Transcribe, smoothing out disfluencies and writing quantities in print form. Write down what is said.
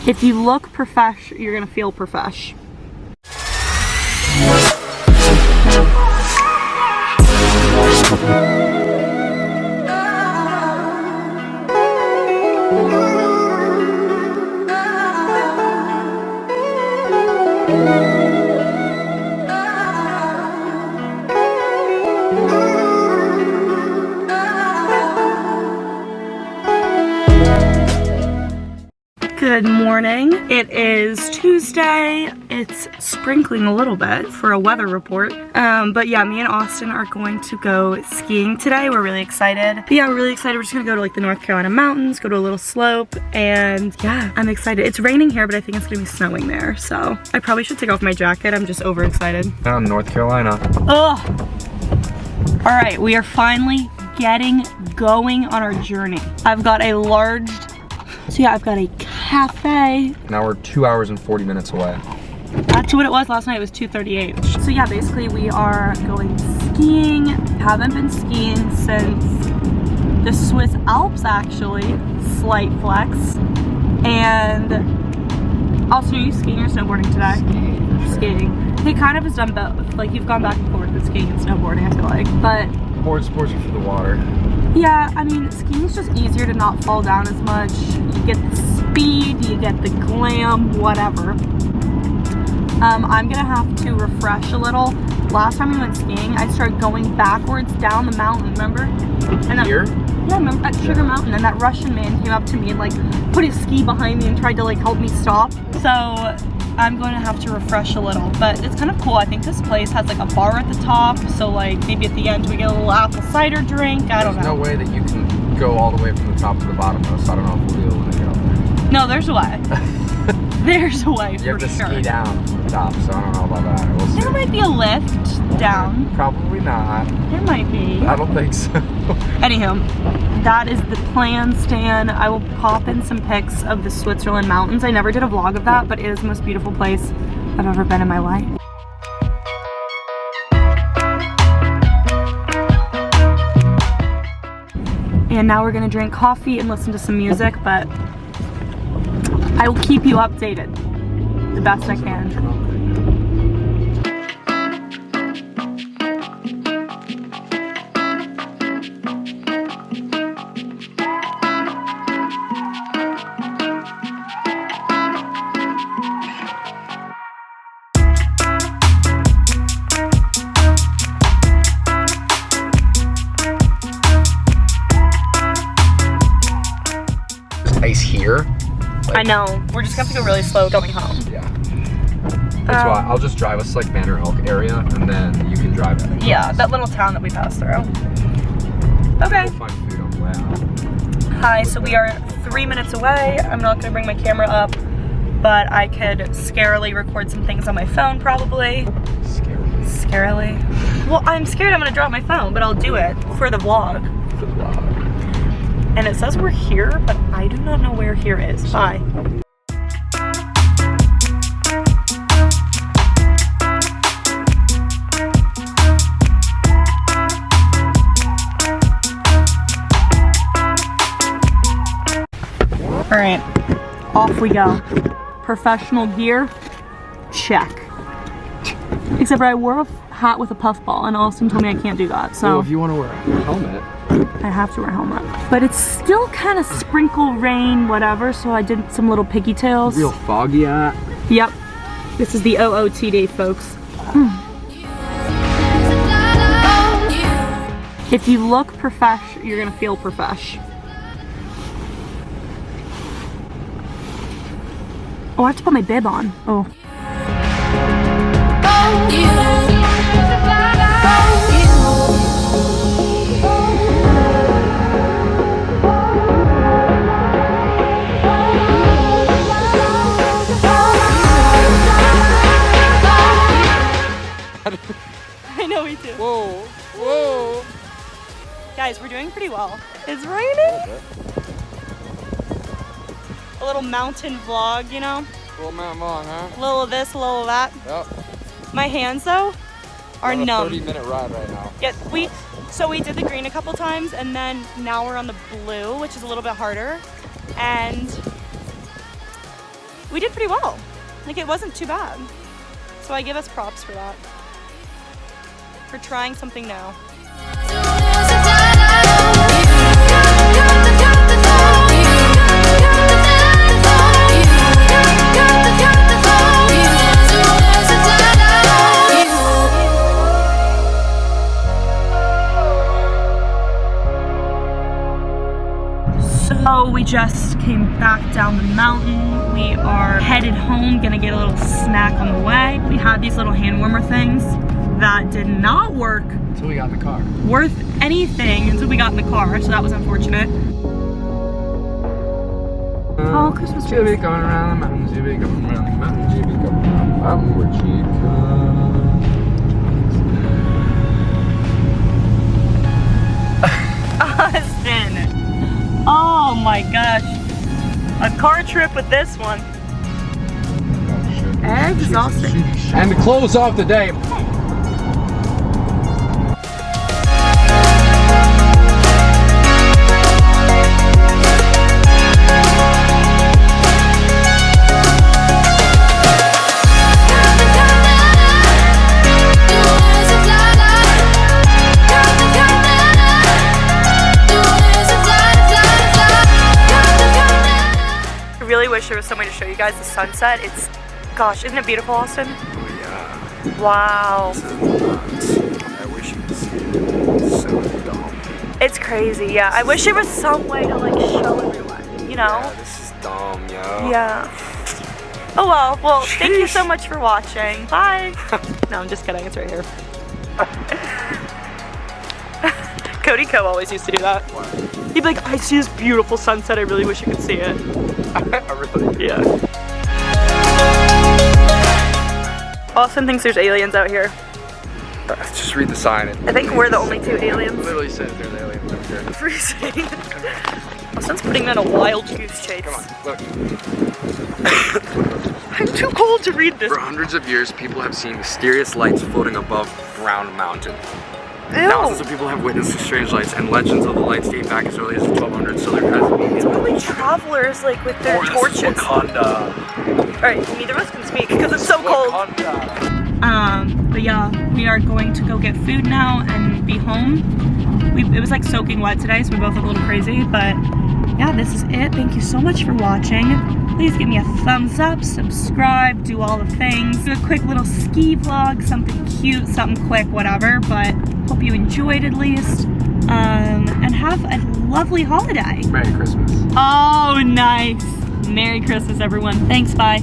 If you look profesh, you're gonna feel profesh. Good morning. It is Tuesday. It's sprinkling a little bit for a weather report. But yeah, me and Austin are going to go skiing today. We're really excited. But yeah, we're really excited. We're just gonna go to like the North Carolina mountains, go to a little slope, and yeah, I'm excited. It's raining here, but I think it's gonna be snowing there. So I probably should take off my jacket. I'm just overexcited. Down in North Carolina. Oh! All right, we are finally getting going on our journey. I've got a large, so yeah, I've got a cafe. Now we're 2 hours and 40 minutes away. To what it was last night, it was 2:38. So yeah, basically we are going skiing. Haven't been skiing since the Swiss Alps actually, slight flex. And also, are you skiing or snowboarding today? Skiing. He kind of has done both. Like you've gone back and forth with skiing and snowboarding, I feel like. But Board sports are for the water. yeah, I mean, skiing's just easier to not fall down as much. You get the speed, you get the glam, whatever. I'm gonna have to refresh a little. Last time we went skiing, I started going backwards down the mountain, remember? And Here? Yeah, remember at Sugar Mountain, and that Russian man came up to me and like put his ski behind me and tried to like help me stop. So I'm going to have to refresh a little, but it's kind of cool. I think this place has like a bar at the top, so like maybe at the end we get a little apple cider drink. I don't know. There's no way that you can go all the way from the top to the bottom though, so I don't know if we'll be able to get up there. No, there's a way. There's a way for sure. You have to ski down from the top, so I don't know about that. We'll see. There might be a lift down. Probably not. There might be. I don't think so. Anywho, that is the plan, Stan. I will pop in some pics of the Switzerland mountains. I never did a vlog of that, but it is the most beautiful place I've ever been in my life. And now we're gonna drink coffee and listen to some music, but I will keep you updated the best I can. Ice here? Like, I know. We're just gonna have to go really slow going home. Yeah. That's why I'll just drive us to like Banner Elk area, and then you can drive it. Yeah, that little town that we passed through. Okay. We'll find food on the way out. Hi, so we are 3 minutes away. I'm not gonna bring my camera up, but I could scarily record some things on my phone probably. Scarily? Well, I'm scared I'm gonna drop my phone, but I'll do it for the vlog. For the vlog. And it says we're here, but I do not know where here is. Bye. All right, off we go. Professional gear, check. Except for I wore a hat with a puffball, and Austin told me I can't do that, so. Well, if you want to wear a helmet. I have to wear a helmet. But it's still kind of sprinkle rain, whatever, so I did some little piggy tails. Real foggy out. Yep. This is the OOTD, folks. If you look profesh, you're gonna feel profesh. Oh, I have to put my bib on. Oh. I know we do. Whoa, whoa. Guys, we're doing pretty well. It's raining. A little mountain vlog, you know? A little mountain vlog, huh? A little of this, a little of that. Yep. My hands, though, are numb. 30-minute ride right now. Yeah, so we did the green a couple times, and then now we're on the blue, which is a little bit harder. And we did pretty well. Like, it wasn't too bad. So I give us props for that. For trying something new. So we just came back down the mountain. We are headed home, gonna get a little snack on the way. We had these little hand warmer things that did not work Until we got in the car. worth anything until we got in the car, so that was unfortunate. Oh, Christmas tree. Jibby going around the mountain, Jibby going around the mountain, Jibby going around the mountain, where she comes. Austin. Oh my gosh. A car trip with this one. Exhausting. And to close off the day. I really wish there was some way to show you guys the sunset. It's, gosh, isn't it beautiful, Austin? Oh yeah. Wow. This is nuts. I wish you could see it. It's so dumb. It's crazy, yeah. I wish there was some way to like show everyone, you know? Yeah, this is dumb, yo. Yeah. Oh well, thank you so much for watching. Bye. No, I'm just kidding, it's right here. Cody Co always used to do that. What? He'd be like, I see this beautiful sunset, I really wish you could see it. Really? Yeah. Austin thinks there's aliens out here. Just read the sign. I think we're the only two aliens. It literally says there's aliens out here. I'm freezing. Austin's putting me on a wild goose chase. Come on, look. I'm too cold to read this. For hundreds of years, people have seen mysterious lights floating above ground mountain. Ew. Thousands of people have witnessed the strange lights, and legends of the lights date back as early as the 1200s, so there has to be... It's probably travelers like with their torches. Wakanda. Alright, neither of us can speak because it's so cold. But yeah, we are going to go get food now and be home. It was like soaking wet today, so we both look a little crazy, but yeah, this is it. Thank you so much for watching. Please give me a thumbs up, subscribe, do all the things. Do a quick little ski vlog, something cute, something quick, whatever, but hope you enjoyed at least. And have a lovely holiday. Merry Christmas. Oh, nice. Merry Christmas, everyone. Thanks, bye.